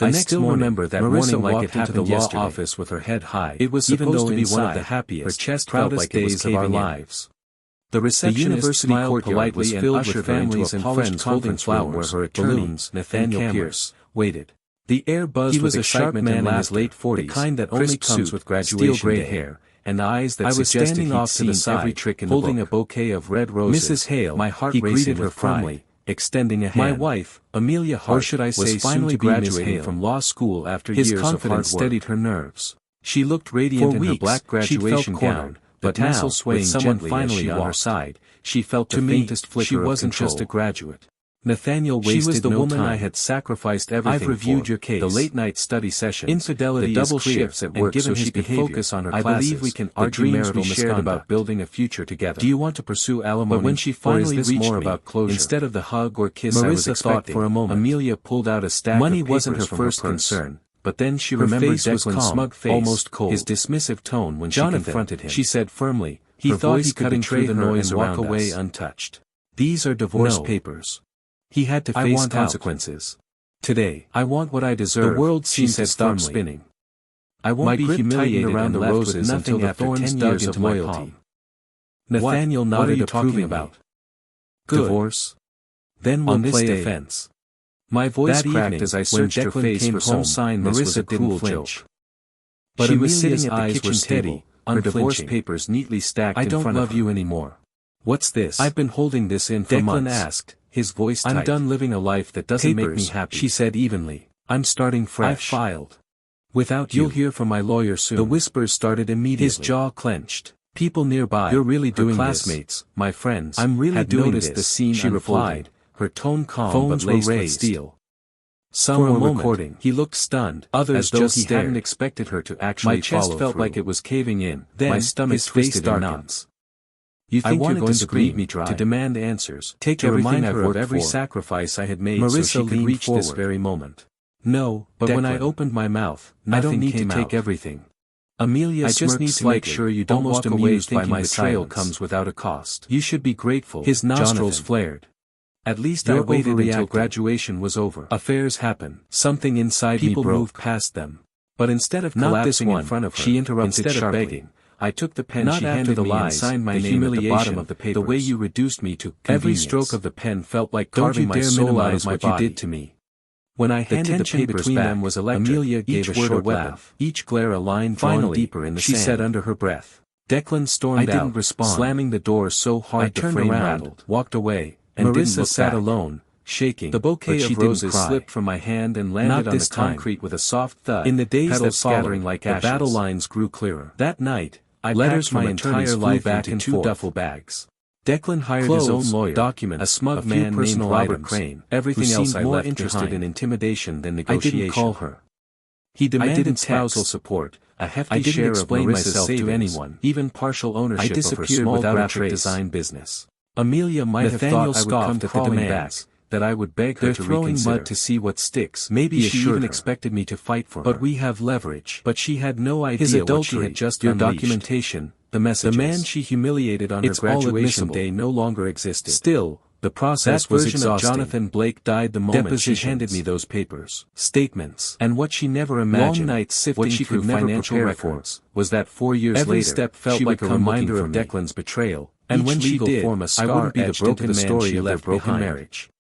The next morning, remember that Marissa morning like it happened into the law office with her head high. It was supposed to be one of the happiest, her chest proudest days of our lives. The receptionist smiled politely and ushered families and friends holding flowers, where her balloons, Nathaniel Pierce, waited. The air buzzed with excitement and in his late 40s, the kind that only comes with graduation steel gray hair, and eyes that suggested he'd off to the side, every trick in the holding book. A bouquet of red roses. Mrs. Hale, my heart greeted her firmly, extending a hand. My wife, Amelia Hart, or should I say was finally graduating from law school after years of hard work. His confidence steadied her nerves. She looked radiant in her black graduation gown, but now, with someone finally on her side, she felt the faintest flicker of control. She wasn't just a graduate. Nathaniel wasted no time. She was the woman I had sacrificed everything for. I've reviewed your case. The late-night study sessions. Infidelity, the double shifts at work so she could focus on her classes. I believe we can argue marital misconduct about building a future together. Do you want to pursue alimony? But when she finally reached more about closure, instead of the hug or kiss I was expecting, for a moment, Amelia pulled out a stack of papers. Money wasn't her first concern. But then she remembered Declan's smug face, almost cold, his dismissive tone when she confronted him. She said firmly, he thought he could betray the noise and walk away untouched. These are divorce papers. He had to face consequences. Today, I want what I deserve. The world seemed to stop spinning. I won't be humiliated around the roses until the thorns dug into my palm. Nathaniel nodded approvingly. Divorce? Then we'll play offense. My voice cracked as I searched her face for some sign Marissa didn't flinch. But she was sitting at the kitchen table, her divorce papers neatly stacked in front of her. I don't love you anymore. What's this? I've been holding this in for months. Declan asked, his voice tight. I'm done living a life that doesn't make me happy, she said evenly. I'm starting fresh. I've filed. Without you. You'll hear from my lawyer soon. The whispers started immediately. His jaw clenched. People nearby, you're really doing classmates, my friends, I'm really doing this, the scene she replied, her tone calm phones but laced with steel. Some were recording. He looked stunned, others just he hadn't expected her to actually follow. My chest felt like it was caving in, then my stomach twisted in knots. You think you're going to bleed me dry, to demand answers, to remind her of every sacrifice I had made Marissa so she could reach this very moment. No, but Declan, when I opened my mouth, nothing came out. I don't need to take everything. Amelia smirked. I just need to make sure you don't walk away thinking my betrayal comes without a cost. You should be grateful. His nostrils flared. At least I waited until graduation was over. Affairs happen. Something inside me broke. People moved past them. But instead of collapsing in front of her, she interrupted sharply. Begging, I took the pen she handed me and signed my name at the bottom of the papers. The way you reduced me to convenience. Every stroke of the pen felt like carving my soul out of what you did to me. When I handed the papers between them was electric. Amelia gave a short laugh. Each glare a line drawn deeper in the sand. She said under her breath. Declan stormed out, didn't respond, slamming the door so hard the frame rattled, walked away, and Marissa sat alone, shaking. The bouquet of roses slipped from my hand and landed on the concrete with a soft thud. In the days that followed, the battle lines grew clearer. That night, I packed my entire life back in 2 duffel bags. Declan hired his own lawyer, documents, a smug man named Robert Crane, everything else I left interested in intimidation than negotiation. I didn't call her. He demanded spousal support, a hefty share of Marissa's savings, to anyone, even partial ownership of her small graphic design business. Amelia might have thought I would come to the demands, that I would beg her to reconsider. Mud to see what sticks. Maybe she even expected me to fight for her. But we have leverage. But she had no idea his adultery what she had just unleashed. Your documentation, the messages. The man she humiliated on her graduation day no longer existed. Still, the process was exhausting. Jonathan Blake died the moment she handed me those papers. Statements. And what she never imagined, long nights sifting what she through financial records, was that 4 years later, every step felt like a reminder of Declan's betrayal. And when she did, I wouldn't be the broken story of their broken marriage.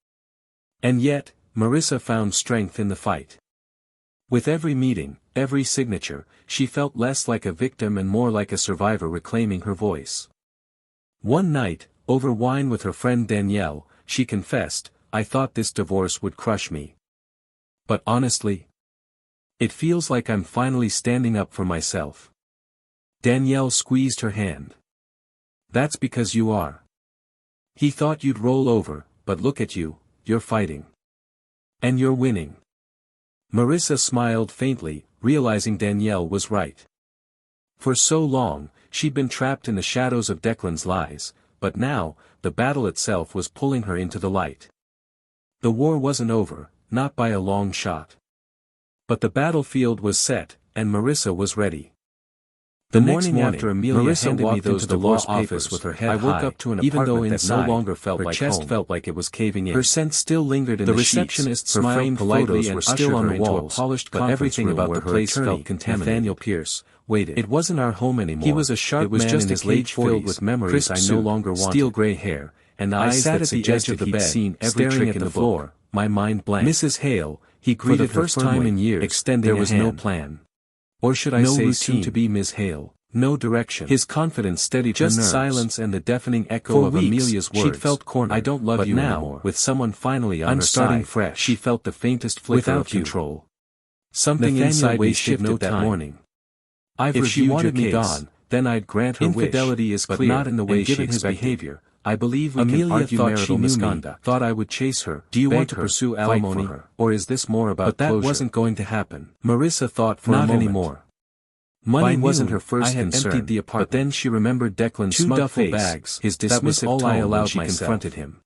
And yet, Marissa found strength in the fight. With every meeting, every signature, she felt less like a victim and more like a survivor reclaiming her voice. One night, over wine with her friend Danielle, she confessed, I thought this divorce would crush me. But honestly, it feels like I'm finally standing up for myself. Danielle squeezed her hand. That's because you are. He thought you'd roll over, but look at you. You're fighting. And you're winning. Marissa smiled faintly, realizing Danielle was right. For so long, she'd been trapped in the shadows of Declan's lies, but now, the battle itself was pulling her into the light. The war wasn't over, not by a long shot. But the battlefield was set, and Marissa was ready. The morning after Amelia handed me those divorce papers with her head high, I woke up to an apartment that no longer felt like home. Her chest felt like it was caving in. Her scent still lingered in the receptionist's framed photos were still on the walls, but everything about the place felt contaminated. Nathaniel Pierce waited. It wasn't our home anymore. He was a sharp man in his late 40s, filled with memories I no longer wanted. Steel gray hair, and eyes that suggested the bed, staring at the floor, my mind blank. Mrs. Hale, he greeted her first time in years, extending a hand. There was no plan. Or should I say soon to be Miss Hale. No direction. His confidence steadied her nerves. Just silence and the deafening echo of Amelia's words. She'd felt cornered. I don't love you anymore. With someone finally on her side, starting fresh. She felt the faintest flicker of control. Something inside me shifted that morning. If she wanted me gone, then I'd grant her wish. Infidelity is clear, but not in the way she expected. Behavior, I believe we can argue marital misconduct. Thought I would chase her. Do you want to pursue alimony, or is this more about closure? But that wasn't going to happen. Marissa thought for a moment. Not anymore. Money wasn't her first concern, emptied the apartment, but then she remembered Declan's smug face, bags, his dismissive tone I allowed when she confronted him.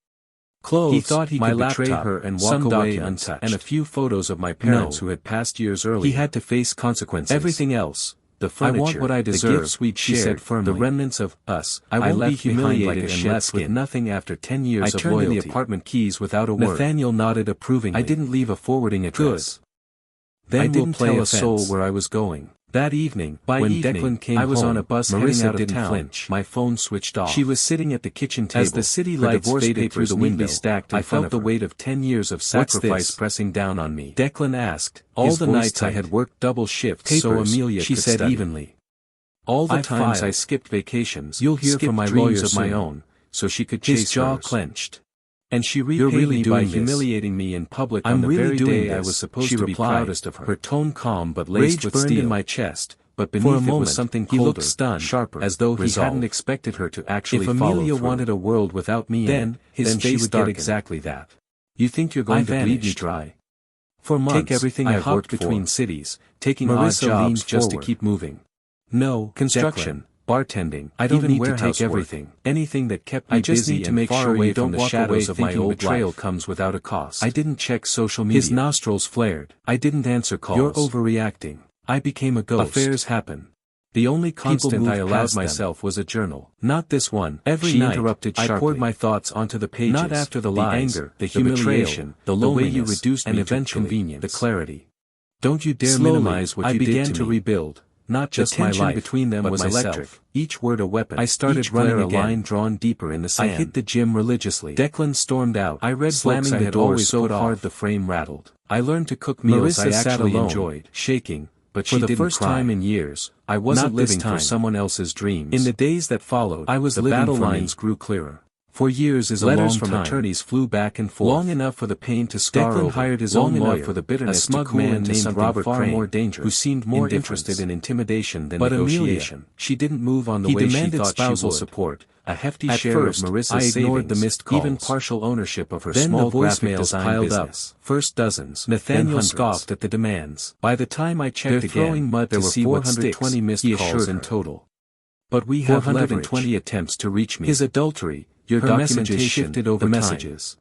Clothes, he thought he could betray her and walk away untouched, and a few photos of my parents who had passed years earlier. He had to face consequences. Everything else, the furniture, I want what I deserve, the gifts we'd shared, said firmly. The remnants of us, I won't be humiliated like and left with nothing after 10 years of loyalty. I turned in the apartment keys without a word. Nathaniel nodded approvingly. I didn't leave a forwarding address. Good. Then I didn't tell a soul where I was going. That evening, when Declan came home, I was on a bus heading out of town. Flinch. My phone switched off. She was sitting at the kitchen table. As the city lights faded through the window, stacked I felt the weight of 10 years of sacrifice pressing down on me. Declan asked, all the nights I had worked double shifts so Amelia could study. She said evenly. All the times I skipped vacations, you'll hear from my lawyers of my own, so she could chase hers. His jaw clenched. And she repaid me by humiliating me in public on the very day I was supposed to be proudest of her. Her tone calm but laced with steel. Rage burned in my chest, but beneath it was something colder, he looked stunned, sharper, as though he hadn't expected her to actually follow through. If Amelia wanted a world without me then she would get exactly that. You think you're going to bleed me dry? For months, take everything I've worked between cities, taking odd jobs just to keep moving. No, construction. Bartending, I don't need to take everything. Anything that kept me busy and far away from the shadows of my old betrayal comes without a cost. I didn't check social media. His nostrils flared. I didn't answer calls. You're overreacting. I became a ghost. Affairs happen. The only constant I allowed myself was a journal. Not this one. Every night, interrupted sharply. I poured my thoughts onto the pages. Not after the lies, the anger, the humiliation, the loneliness, the way you reduced me to inconvenience, the clarity. Don't you dare minimize what you did to me. I began to rebuild. Not just my life, between them was electric. Each word a weapon. I started running a line drawn deeper in the sand. I hit the gym religiously. Declan stormed out. I read slamming the door so hard the frame rattled. I learned to cook meals I actually enjoyed, shaking, but for the first time in years, I wasn't living for someone else's dreams. In the days that followed, the battle lines grew clearer. For years a long time. Letters from attorneys flew back and forth. Long enough for the pain to scar over. Declan hired his own lawyer, for the bitterness, a smug man named Robert far more dangerous, who seemed more interested in intimidation than negotiation. Amelia, she didn't move on the way she thought spousal she would. Support, a hefty share of Marissa's savings, I ignored the missed calls, even partial ownership of her small graphic design piled business. Up. First dozens, Nathaniel scoffed at the demands. By the time I checked again, there were 420 missed calls in total. But we have 420 attempts to reach me. His adultery. Your documentation shifted over the messages.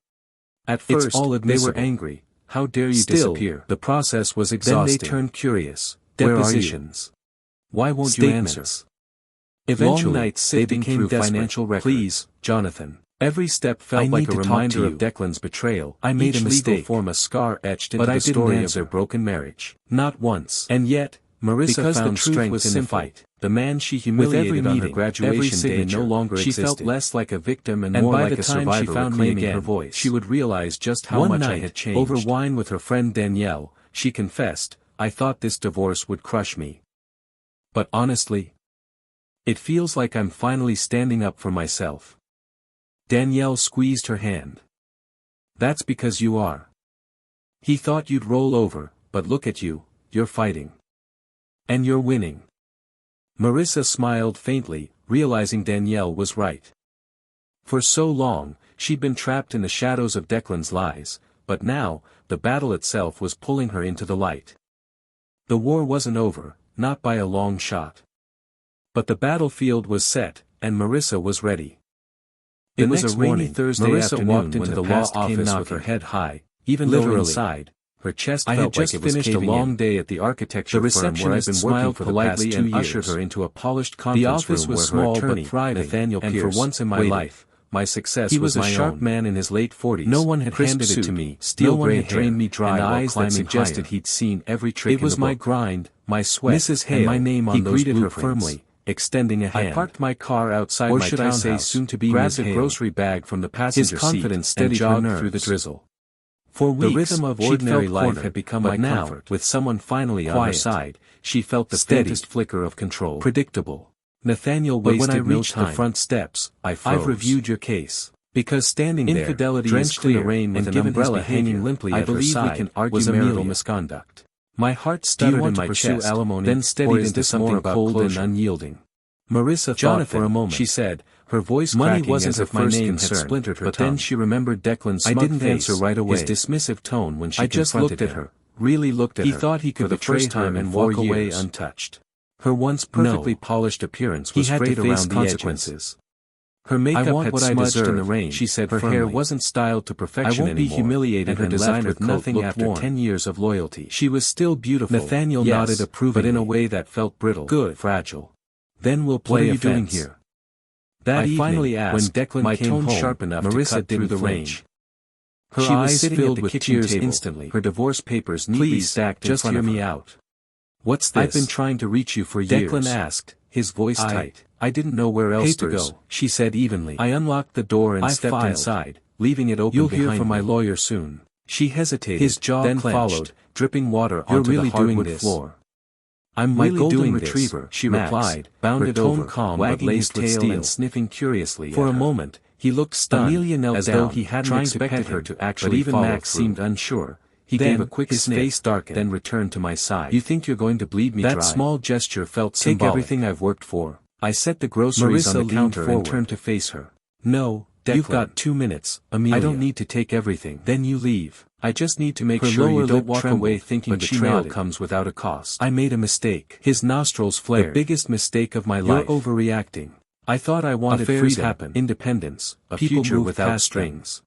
At first, they were angry. How dare you disappear? The process was exhausting. Then they turned curious. Depositions. Why won't you answer? Eventually, they became financial records. Please, Jonathan. Every step felt like a reminder of Declan's betrayal. I made a mistake. Form a scar etched into the story of their broken marriage. Not once. And yet, Marissa found strength in the fight. The man she humiliated on her graduation day no longer existed. She felt less like a victim and more like a survivor. She found me again, her voice. She would realize just how much I had changed. Over wine with her friend Danielle, she confessed, I thought this divorce would crush me. But honestly, it feels like I'm finally standing up for myself. Danielle squeezed her hand. That's because you are. He thought you'd roll over, but look at you, you're fighting. And you're winning. Marissa smiled faintly, realizing Danielle was right. For so long, she'd been trapped in the shadows of Declan's lies, but now, the battle itself was pulling her into the light. The war wasn't over, not by a long shot. But the battlefield was set, and Marissa was ready. It was a rainy Thursday afternoon walked into the law office with her head high, even though inside, her chest felt like it was caving in. I had just finished a long day at the architecture firm where I've been working for the past 2 years. And ushered her into a polished conference room where her attorney, Nathaniel Pierce, and for once in my life, my success was my own. He was a sharp man in his late 40s. No one had handed it to me. Steel gray hair, drained me dry, and eyes that suggested he'd seen every trick in the book. It was my grind, my sweat, Mrs. Hale, and my name on those blueprints. He greeted her firmly, extending a hand. I parked my car outside my townhouse, or should I say soon-to-be grabbed a grocery bag from the passenger seat, his confidence steadied her nerves through the drizzle. For weeks, the rhythm of ordinary life had become my comfort. With someone finally on her side, she felt the faintest flicker of control. Predictable. Nathaniel wasted no time. The front steps, I froze. I've reviewed your case. Because standing there, drenched in the rain with an umbrella hanging limply at her side, was Amelia misconduct. My heart stuttered in my chest, then steadied into something cold and unyielding. Marissa thought for a moment, she said, her voice cracking as if my name had splintered her tongue. But then she remembered Declan's smug face. I didn't answer right away. His dismissive tone when she confronted him. I just looked at her, really looked at her. He thought he could betray her and walk away untouched. Her once perfectly polished appearance was frayed around the consequences. Her makeup had smudged in the rain, she said her hair wasn't styled to perfection anymore, I won't be humiliated, and her designer with nothing after 10 years of loyalty. She was still beautiful. Nathaniel nodded approvingly, but in a way that felt brittle, good, fragile. Then we'll play offense. What are you doing here? That evening, finally asked, when Declan came home, sharp enough Marissa to cut through the rain. Her eyes filled with tears instantly, her divorce papers neatly stacked in front of her. Just hear me out. What's this? I've been trying to reach you for years. Declan asked, his voice tight. I didn't know where else to go, she said evenly. I unlocked the door and stepped inside, leaving it open behind me. You'll hear from my lawyer soon. She hesitated, his jaw then followed, dripping water onto the hardwood floor. I'm my golden retriever, she replied, bounded over, calm but laced with steel and sniffing curiously. For a moment, he looked stunned, Amelia knelt as though he hadn't expected her to actually follow through. But even Max seemed unsure. He gave a quick sniff, face darkened, then returned to my side. You think you're going to bleed me dry? That small gesture felt symbolic. Take everything I've worked for. I set the groceries on the counter and turned to face her. No, Declan. You've got 2 minutes, Amelia. I don't need to take everything. Then you leave. I just need to make sure you don't walk away thinking betrayal comes without a cost. I made a mistake. His nostrils flared. The biggest mistake of my life. You're overreacting. I thought I wanted freedom, independence, a future without strings.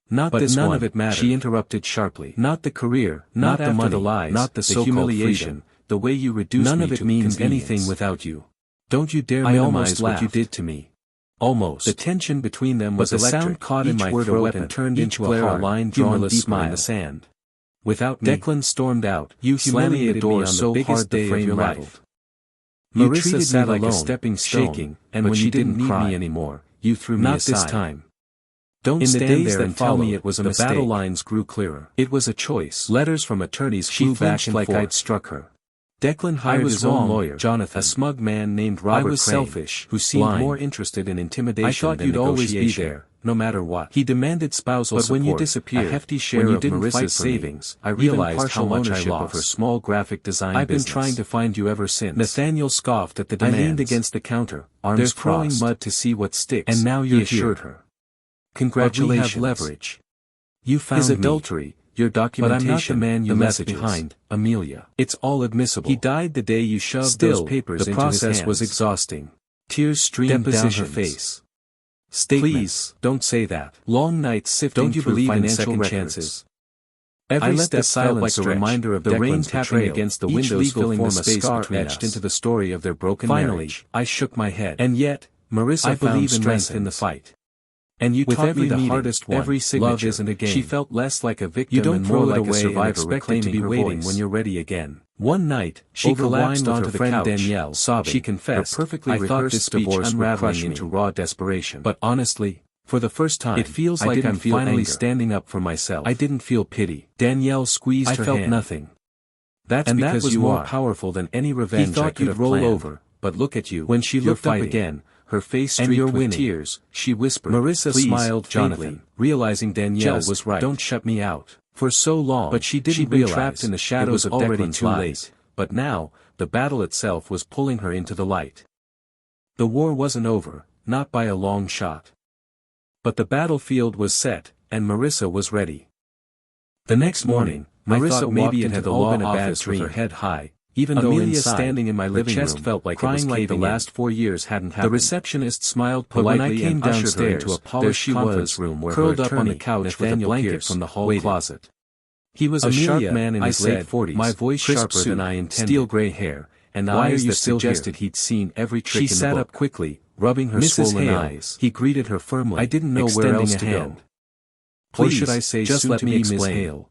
Not but this none one, of it mattered. She interrupted sharply. Not the career, not the money, the lies, not the humiliation, the way you reduced none me of it to means anything without you. Don't you dare minimize what you did to me. Almost. The tension between them was electric. The sound caught in my throat and turned into a line drawn deeper in the sand. Without me, Declan stormed out. You humiliated me on so the biggest day of your life. Marissa sat like a stepping stone, shaking, and when you didn't need me anymore, you threw me aside. Not this time. Don't stand there and tell me it was a mistake. The battle lines grew clearer. It was a choice. Letters from attorneys flew back and forth. I'd struck her. Declan hired his own lawyer, Jonathan, a smug man named Robert Crane, selfish, who seemed more interested in intimidation than negotiation. I thought you'd always be there, no matter what. He demanded spousal support, when you disappeared, a hefty share of Marissa's savings. I realized how much I lost. Of her small graphic design I've been trying to find you ever since. Nathaniel scoffed at the demands. I leaned against the counter, arms crossed. They're throwing mud to see what sticks, and now you're assured her. Congratulations. We have leverage. You found his adultery, your documentation, but I'm not the man you left behind, Amelia. It's all admissible. He died the day you shoved those papers into his hands. The process was exhausting. Tears streamed down her face. Please, don't say that. Long nights sifting through financial chances. Every step felt like a reminder of the rain tapping against the windows, filling the space etched into the story of their broken marriage. Finally, I shook my head. And yet, Marissa found strength in the fight. And you taught me the hardest one. Every signature, love isn't a game. She felt less like a victim and more like a survivor reclaiming her voice. When you're ready again. One night, she collapsed onto the couch, Danielle, sobbing. She confessed, her perfectly rehearsed speech unraveling into raw desperation. But honestly, for the first time, it feels like I'm finally standing up for myself. I didn't feel pity. Danielle squeezed her hand. I felt nothing. That's because that you are more powerful than any revenge I could have planned. He thought you'd roll over, but look at you. When she looked up again, her face streaked with tears, she whispered. Marissa smiled faintly, realizing Danielle was right. Don't shut me out. For so long, but she didn't realize trapped in the shadows of Declan's lies. But now, the battle itself was pulling her into the light. The war wasn't over, not by a long shot. But the battlefield was set, and Marissa was ready. The next morning, Marissa maybe it had all been a bad dream. With her head high. Even though Amelia standing in my living room, felt like crying like the last 4 years hadn't happened. The receptionist smiled politely and ushered her into a polished conference room where curled up on the couch with a blanket from the hall closet. He was a sharp man in his late 40s, my voice sharper than I intended, steel gray hair, and eyes that suggested he'd seen every trick in the book. She sat up quickly, rubbing her swollen eyes. He greeted her firmly. I didn't know where else to go. Please, or should I say just let me explain. Hale.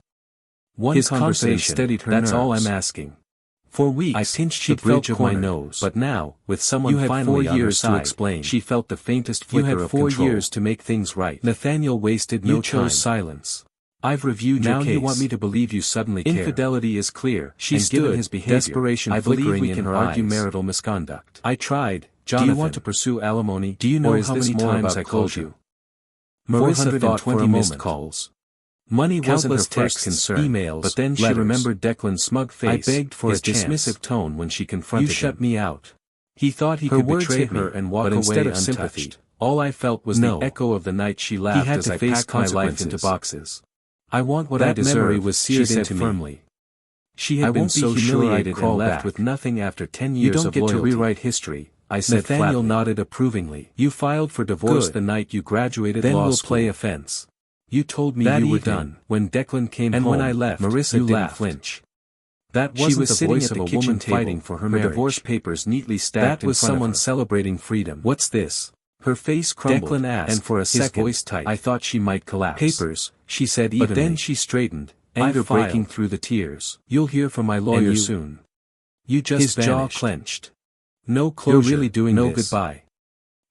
His conversation steadied her nerves. That's all I'm asking. For weeks, I pinched the bridge of my nose, but now, with someone finally on her side, to explain, she felt the faintest flicker of control. You had 4 years to make things right. Nathaniel wasted no time. You chose silence. I've reviewed your case. Now you want me to believe you suddenly care. Infidelity is clear, and given his behavior, desperation I believe we can argue marital misconduct. I tried, Jonathan. Do you want to pursue alimony? Do you know how many times I called you? Marissa thought for a moment. Calls. Money wasn't her first concern, emails, but then she remembered Declan's smug face, I begged for his dismissive tone when she confronted him. You shut me out. He thought he could betray her and walk away instead of sympathy. All I felt was the echo of the night she laughed as I packed my life into boxes. I want what I deserve, memory was seared into me. Firmly. She had been so humiliated and left with nothing after 10 years of loyalty. You don't get to rewrite history, I said flatly. Nathaniel nodded approvingly. You filed for divorce the night you graduated law school. Then we'll play offense. You told me you were done. When Declan came home, and when I left, Marissa didn't flinch. That wasn't the voice of a woman fighting for her marriage. Her divorce papers neatly stacked in front of her. That was someone celebrating freedom. What's this? Her face crumbled, Declan asked, and for a second, voice tight. I thought she might collapse. Papers, she said evenly. But then she straightened, anger breaking through the tears. You'll hear from my lawyer soon. You just His jaw clenched. No closure. You're really doing no this. Goodbye.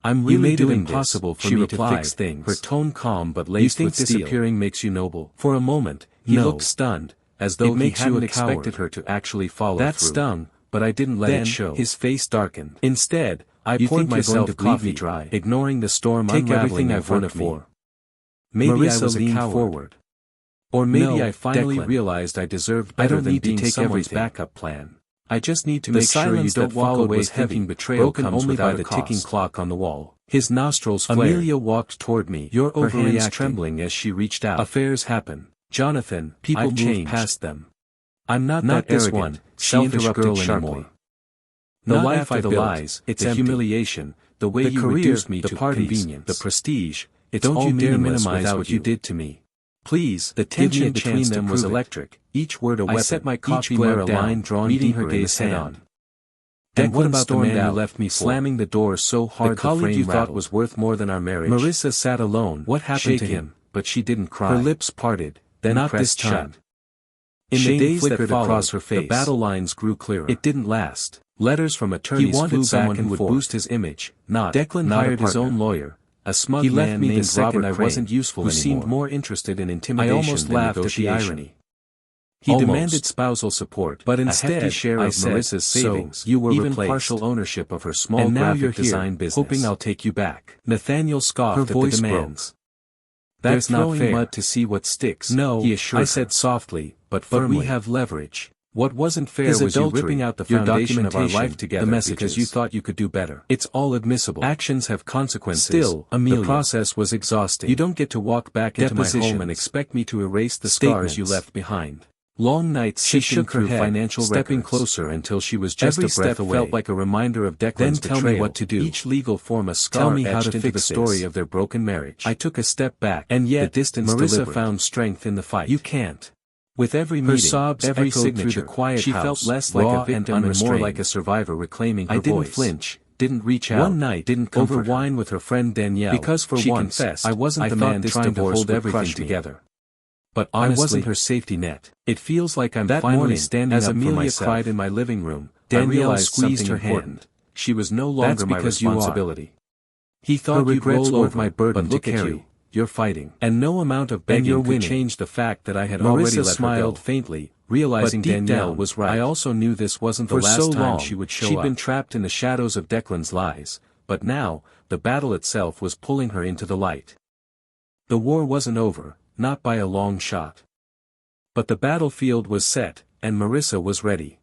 I'm really doing impossible for me to fix things. Her tone calm but laced with steel. Disappearing makes you noble. For a moment, he looked stunned, as though he hadn't expected her to actually follow through. That stung, but I didn't let it show. His face darkened. Instead, I poured myself coffee dry, ignoring the storm unraveling in front of me. Maybe Marissa I was leaned forward. Or maybe I finally realized I deserved better than being someone's backup plan. I just need to make sure you don't walk away thinking betrayal comes only by the ticking clock on the wall. His nostrils flared. Amelia walked toward me, her hands trembling as she reached out. Affairs happen, Jonathan. People move past them. I'm not that arrogant, selfish girl anymore. The life I built, lies, it's the humiliation, the way you reduced me to convenience, the prestige. Don't you dare minimize what you did to me. Please, the tension between them was electric, each word a weapon, I set my coffee mug down, line drawn meeting her gaze head on. And what about the man you left me slamming the door so hard the colleague you thought was worth more than our marriage? Marissa sat alone, what happened to him, but she didn't cry. Her lips parted, then not this time. In the days that followed, across her face, the battle lines grew clearer. It didn't last. Letters from attorneys flew back and forth. Would boost his image, Declan hired his own lawyer. A smug he left me named the second Robert I wasn't useful who anymore. Seemed more interested in intimidation I almost laughed at the irony. He demanded spousal support, but instead a share of Marissa's savings, so you were even replaced. Partial ownership of her small and now graphic design business. Hoping I'll take you back. Nathaniel scoffed her voice at the demands. That's not fair. Mud to see what sticks. No, he assured I said softly, but firmly. But we have leverage. What wasn't fair was you ripping out the foundation of our life together the messages. Because you thought you could do better. It's all admissible. Actions have consequences. Still, Amelia, the process was exhausting. You don't get to walk back into my home and expect me to erase the scars you left behind. Long nights she shook her head, financial stepping closer until she was just a breath away. Felt like a reminder of Declan's betrayal. Then tell me what to do. Each legal form a scar tell me how to fix the story of their broken marriage. I took a step back, and yet the distance Marissa found strength in the fight. You can't. With every meeting, her sobs every signature, through the quiet she house, felt less like a victim and more like a survivor reclaiming her voice. I didn't flinch, didn't reach out, one night didn't over wine with her friend Danielle, because for she once, confessed, I wasn't the man trying to hold everything together. But honestly, I wasn't her safety net. It feels like I'm that finally morning, standing as up Amelia for myself. Cried in my living room, Danielle squeezed her hand. She was no longer my responsibility. He thought you'd roll over my burden, but look at you. You're fighting. And no amount of begging could change the fact that I had already let smiled her go. Faintly, realizing Danielle was right. I also knew this wasn't the last time she would show up. She'd been trapped in the shadows of Declan's lies, but now, the battle itself was pulling her into the light. The war wasn't over, not by a long shot. But the battlefield was set, and Marissa was ready.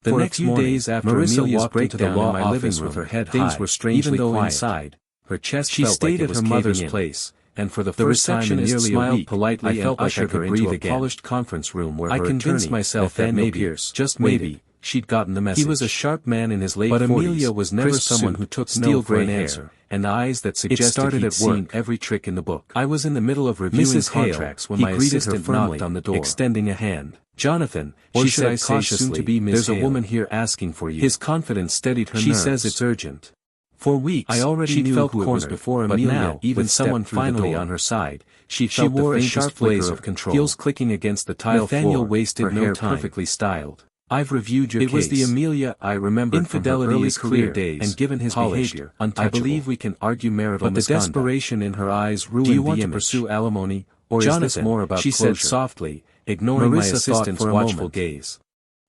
The next few days after Marissa walked into the law office with her head high, things were strangely quiet. Inside, her chest she felt stayed like at her mother's place, and for the first time in nearly a week, politely I felt like I could breathe again. Polished conference room where I convinced myself that maybe, just maybe, she'd gotten the message. He was a sharp man in his late 40s, but Amelia was never someone who took steel gray hair, and eyes that suggested he'd seen every trick in the book. I was in the middle of reviewing contracts when my assistant knocked on the door, extending a hand. "Jonathan," she said cautiously, "there's a woman here asking for you." His confidence steadied her nerves. "She says it's urgent." For weeks, I already knew who it was before Amelia, but now, even someone finally on her side, she wore a sharp blazer of control, heels clicking against the tile floor, Nathaniel wasted no time, perfectly styled. "I've reviewed your case. It was the Amelia I remembered infidelity from her early career days, and given his behavior, untouchable. I believe we can argue marital misconduct. But the desperation in her eyes ruined the image. Do you want to pursue alimony, or Jonathan, is this more about closure?" She said softly, ignoring my assistant's watchful gaze.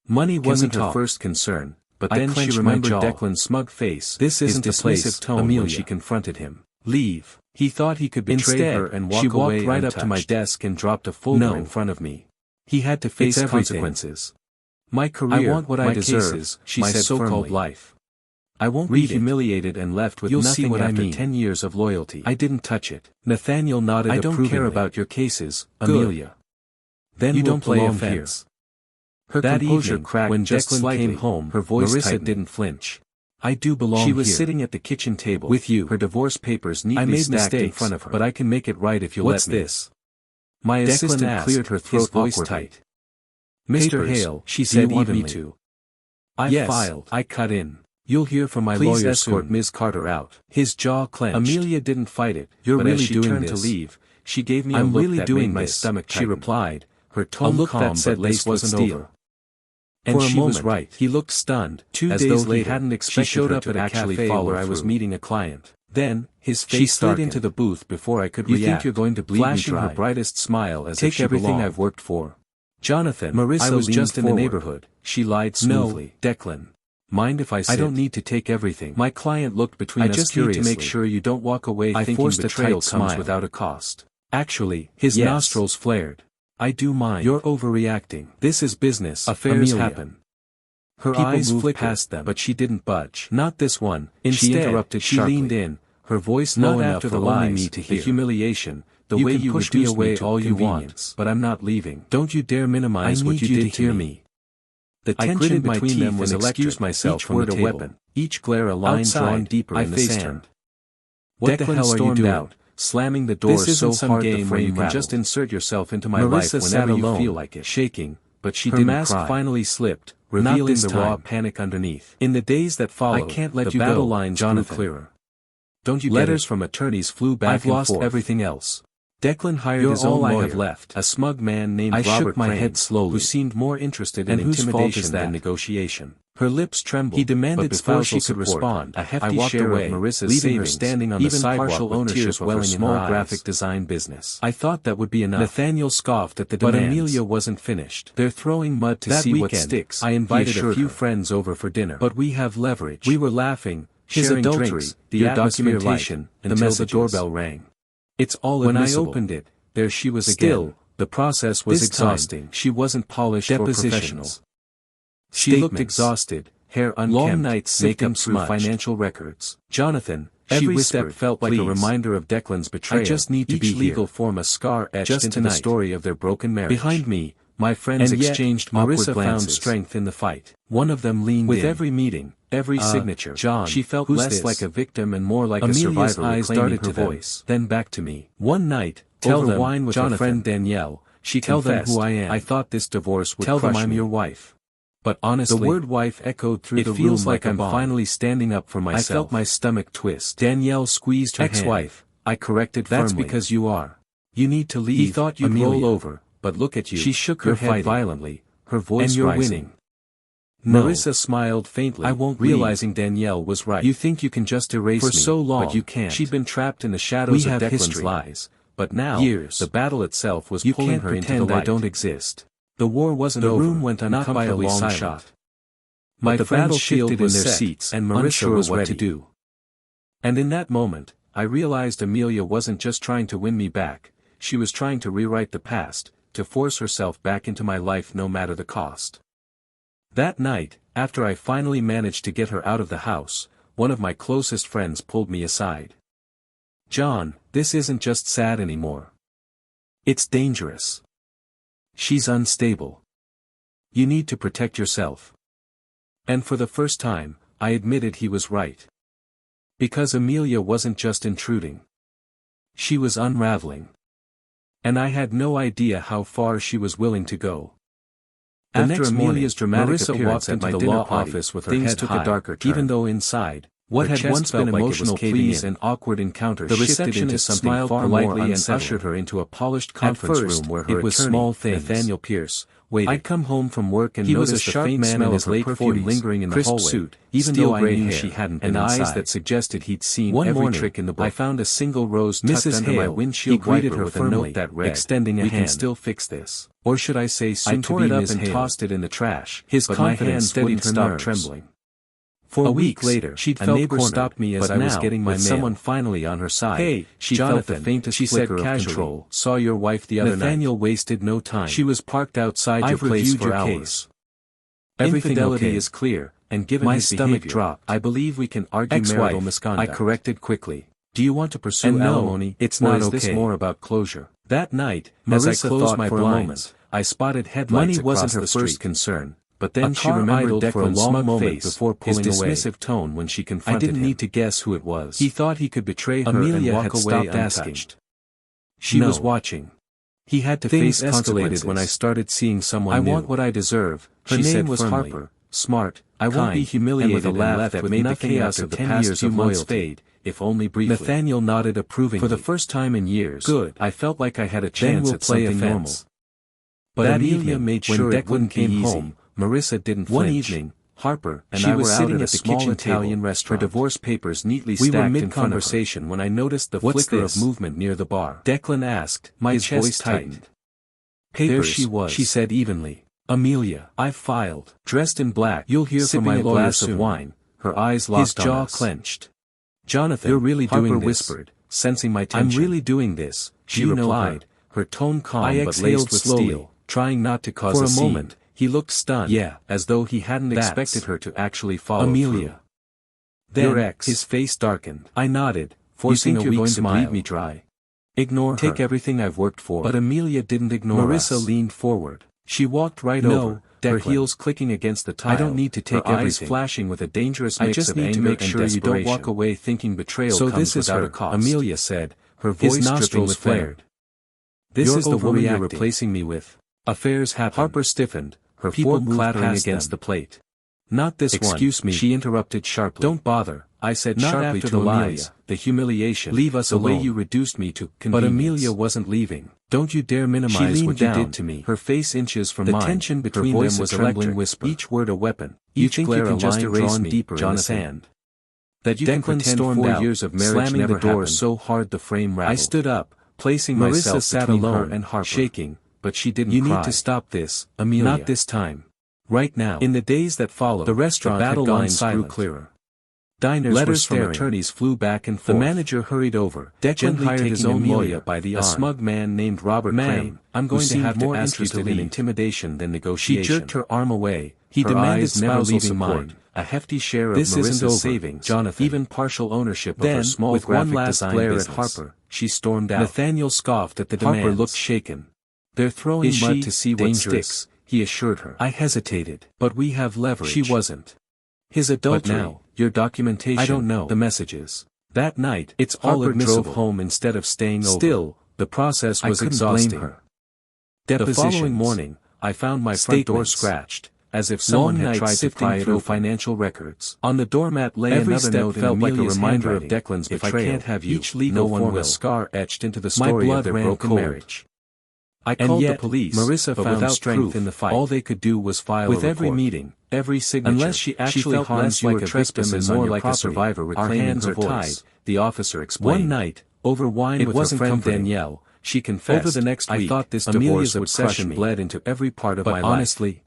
Money wasn't her first concern, but then she remembered Declan's smug face, his dismissive tone when she confronted him. "Leave." He thought he could betray her and walk away. She walked right up to my desk and dropped a folder in front of me. He had to face consequences. "My career, I want what I deserve," she said, so-called life. "I won't be humiliated and left with nothing what after 10 years of loyalty." I didn't touch it. Nathaniel nodded approvingly. "I don't care about your cases, Amelia. Then you don't play offense." Her composure cracked when Declan came home. Her voice tightened. Didn't flinch. "I do belong here." She was sitting at the kitchen table with you, her divorce papers neatly stacked in front of her. "But I can make it right if you'll let me." "What's this?" My assistant cleared her throat, voice tight. "Mr. Hale," she said evenly. "I filed." I cut in. "You'll hear from my lawyer. Please escort Ms. Carter out." His jaw clenched. Amelia didn't fight it. "You're really doing this?" But as she turned to leave, she gave me a look that made my stomach tighten. She replied, her tone calm that said this wasn't over. And she was right. He looked stunned. 2 days later, hadn't expected she showed up at a cafe where I was meeting a client. Then, his face she slid into the booth before I could react. "You think you're going to bleed me dry?" Flashing her brightest smile as if she belonged. "Take everything I've worked for." "Jonathan, I was just in the neighborhood." She lied smoothly. "No, Declan. Mind if I sit?" "I don't need to take everything." My client looked between us curiously. "I just need to make sure you don't walk away thinking betrayal comes without a cost." Actually, his nostrils flared. "I do mind." "You're overreacting. This is business. Affairs happen." Her eyes flicked past them, but she didn't budge. "Not this one." Instead, she interrupted sharply. She leaned in, her voice low enough for only me to hear. "The humiliation, the way you push me away all you want, but I'm not leaving. Don't you dare minimize what you did to me." The tension between them was electric. Excused myself from the table. Each glare a line drawn deeper in the sand. "What the hell are you doing?" Slamming the door so hard the frame rattled. "Just insert yourself into my life whenever you feel like it." Shaking, but she didn't cry. Her mask finally slipped, revealing the raw panic underneath. In the days that followed, I can't let you go. The battle lines grew clearer. "Don't you get it?" Letters from attorneys flew back and forth. "I've lost everything else. Declan hired his own lawyer. I have left. A smug man named Robert shook my head slowly, who seemed more interested in intimidation than negotiation." Her lips trembled. He demanded before she could respond. A hefty share of Marissa's leaving her standing on the sidewalk, partial ownership of her small graphic design business. I thought that would be enough. Nathaniel scoffed at the demands. But Amelia wasn't finished. "They're throwing mud to see what sticks." I invited a few friends over for dinner. "But we have leverage." We were laughing, sharing drinks, the documentation, until the doorbell rang. "It's all admissible." When I opened it, there she was again. Still, the process was exhausting. She wasn't polished or professional. She looked exhausted, hair unkempt, long nights makeup through financial records. "Jonathan," every step felt like a reminder of Declan's betrayal. "I just need to be here." Each legal form a scar etched into the story of their broken marriage. Behind me, my friends exchanged awkward glances. Marissa found strength in the fight. One of them leaned in. With every meeting, every signature, John, she felt less like a victim and more like a survivor. Eyes darted to her voice, then back to me. "One night, over wine with her friend Danielle, she confessed, 'Tell them who I am. I thought this divorce would crush me. Tell them I'm your wife.' But honestly, the word wife echoed through the room. It feels like I'm finally standing up for myself." I felt my stomach twist. Danielle squeezed her hand. "Ex-wife," I corrected firmly. "That's because you are. You need to leave." He thought you'd roll over, but look at you. She shook her head violently, her voice rising. "And you're winning." No. Marissa smiled faintly, "I won't," realizing Danielle was right. "You think you can just erase me for so long, but you can't." She'd been trapped in the shadows of Declan's lies, but now, the battle itself was pulling her into the light. "I don't exist." The war wasn't over. The room went uncomfortably silent. My friends shifted in their seats, and Marissa was what to do. And in that moment, I realized Amelia wasn't just trying to win me back, she was trying to rewrite the past, to force herself back into my life no matter the cost. That night, after I finally managed to get her out of the house, one of my closest friends pulled me aside. "John, this isn't just sad anymore. It's dangerous. She's unstable. You need to protect yourself." And for the first time, I admitted he was right. Because Amelia wasn't just intruding. She was unraveling. And I had no idea how far she was willing to go. After Amelia's dramatic appearance at my law office with her head high, a darker turn. Even though inside, what had once been emotional pleas and awkward encounters shifted into something far more and ushered her into a polished conference room where her attorney, Nathaniel Pierce, waited. I'd come home from work and noticed the faint smell of her perfume lingering in the hallway, suit, even though I knew she hadn't been inside, and eyes that suggested he'd seen every trick in the book. I found a single rose tucked under my windshield wiper with a note that read, extending a hand. We can still fix this. Or should I say soon to be Ms. Hale. I tore it up and tossed it in the trash, but my hands wouldn't stop trembling. For a week later, a neighbor stopped me as I was getting my mail. Someone finally on her side. Hey, she felt the faintest flicker of control. Saw your wife the other night. Nathaniel wasted no time. She was parked outside your place for hours. Infidelity is clear, and given my stomach dropped. I believe we can argue marital misconduct. I corrected quickly. Do you want to pursue alimony? It's not okay. Is this more about closure? That night, as I closed my blinds, I spotted headlights across the street. Money wasn't her first concern. But then she remembered Declan's smug moment before pulling away. His dismissive tone when she confronted him. I didn't need to guess who it was. He thought he could betray her and walk away untouched. She was watching. He had to face consequences. When I started seeing someone new. I want what I deserve, her name was Harper, smart, I won't be humiliated, and with a laugh that made the chaos of the past few months fade, if only briefly. Nathaniel nodded approvingly. For the first time in years, good. I felt like I had a chance at something normal. But that Amelia made sure it wouldn't be home. Marissa didn't flinch. One evening, Harper and I were sitting at the kitchen Italian restaurant. Her divorce papers neatly stacked in front of her. We were mid-conversation when I noticed the flicker of movement near the bar. Declan asked, my chest tightened. Papers, there she was, she said evenly. Amelia, I've filed. Dressed in black, you'll hear from my lawyer soon. Of wine, her eyes locked on us. His jaw clenched. Jonathan, you're really doing this, Harper whispered, sensing my tension. I'm really doing this, she replied, her tone calm but laced with steel, trying not to cause a scene. For a moment, he looked stunned, as though he hadn't expected her to actually follow Amelia. Then, your ex. His face darkened. I nodded, forcing a weak smile. To bleed me dry. Ignore her. Take everything I've worked for. But Amelia didn't ignore us. Marissa leaned forward. She walked right over, her heels clicking against the tile. I don't need to take everything. Eyes flashing with a dangerous mix of anger and desperation. I just need to make sure you don't walk away thinking betrayal comes without a cost. Amelia said, her voice dripping with flared. This is the woman you're replacing me with. Affairs happened. Harper stiffened. Her fork clattering against the plate. Not this one. Excuse me, she interrupted sharply. Don't bother, I said sharply to Amelia. The humiliation. Leave us alone. The way you reduced me to convenience. But Amelia wasn't leaving. Don't you dare minimize what you did to me. Her face inches from mine. The tension between them was a trembling whisper. Each word a weapon. Each glare a line drawn deeper in the sand. That you can pretend 4 years of marriage slamming the door so hard the frame rattled. I stood up, placing myself sat alone and Harper, shaking. But she didn't cry. You need to stop this, Amelia. Not this time. Right now. In the days that followed, the restaurant battle lines grew clearer. Diners letters from attorneys flew back and forth. The manager hurried over. Declan hired his own lawyer by the arm. A smug man named Robert Crane. I'm going to have more interested in intimidation than negotiation. She jerked her arm away. He demanded never leaving mine. A hefty share of Marissa's savings, Jonathan. Even partial ownership of her small with one last glare at Harper, she stormed out. Nathaniel scoffed at the demands. Harper looked shaken. They're throwing mud to see what sticks, he assured her. I hesitated. But we have leverage. She wasn't. His adultery. But now, your documentation. I don't know. The messages. That night, it's all admissible. Drove home instead of staying over. Still, the process was exhausting. Blame her. The following morning, I found my front door scratched, as if someone had tried to pry through financial records. On the doormat lay another note felt like a reminder of Declan's betrayal. If I can't have you, no one will. Scar etched into the story of their broken marriage. I called the police, Marissa found strength in the fight. All they could do was file with every meeting, every signature. Unless she actually harms you like a victim and more like a survivor reclaiming her voice. Our hands are tied, the officer explained. One night, over wine with her friend Danielle, she confessed. Over the next week, I thought this Amelia's obsession bled into every part of my life. Honestly,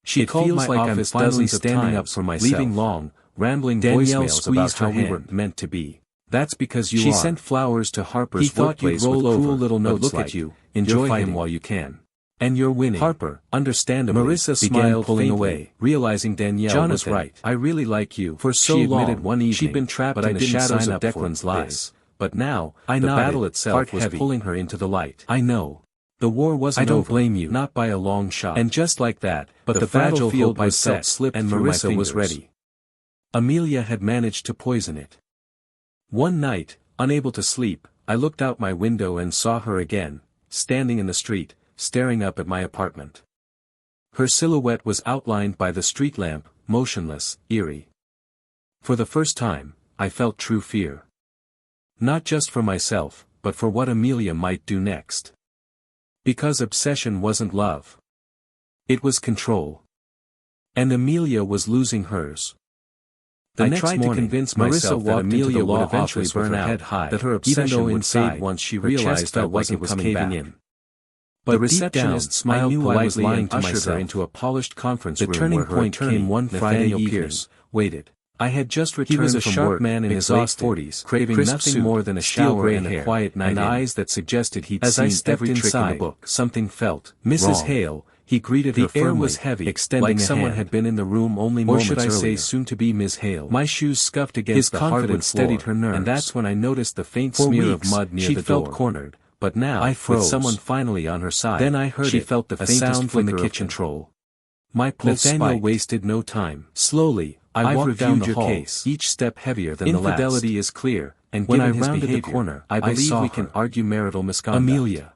she called my office dozens of times, leaving long, rambling voicemails about how we were meant to be. That's because you are. She sent flowers to Harper's workplace with cruel little notes look at you, enjoy him while you can. And you're winning. Harper, understandably, Marissa smiled pulling away, realizing Danielle was right. I really like you. For so long, she admitted one evening, she'd been trapped in the shadows of Declan's lies. But now, the battle itself was pulling her into the light. I know. The war wasn't I don't over, blame you. not by a long shot. And just like that, but the fragile battlefield was set, slipped and through Marissa my was fingers. ready. Amelia had managed to poison it. One night, unable to sleep, I looked out my window and saw her again, standing in the street, staring up at my apartment. Her silhouette was outlined by the street lamp, motionless, eerie. For the first time, I felt true fear. Not just for myself, but for what Amelia might do next. Because obsession wasn't love. It was control. And Amelia was losing hers. I tried to convince myself that Amelia would eventually burn out, that her obsession would fade once she realized that wasn't coming back. But the receptionist smiled politely and ushered her into a polished conference room. The turning point came one Friday evening. Waited. I had just returned from work, man in his late 40s, craving nothing more than a shower and a quiet night and eyes that suggested he'd seen every trick in the book. Something felt Mrs. Hale. He greeted her firmly. The air was heavy, extending like someone had been in the room only moments earlier. Or should I say soon-to-be Miss Hale. My shoes scuffed against the hardwood floor, steadied her nerves, and that's when I noticed the faint smear of mud near the door. She felt cornered, but now, I froze. With someone finally on her side, then I heard she felt the faintest sound from the kitchen control. My pulse Nathaniel wasted no time. Slowly, I walked down the hall, each step heavier than the last. Infidelity is clear, and when I rounded the corner, I believe we can argue marital misconduct. Amelia.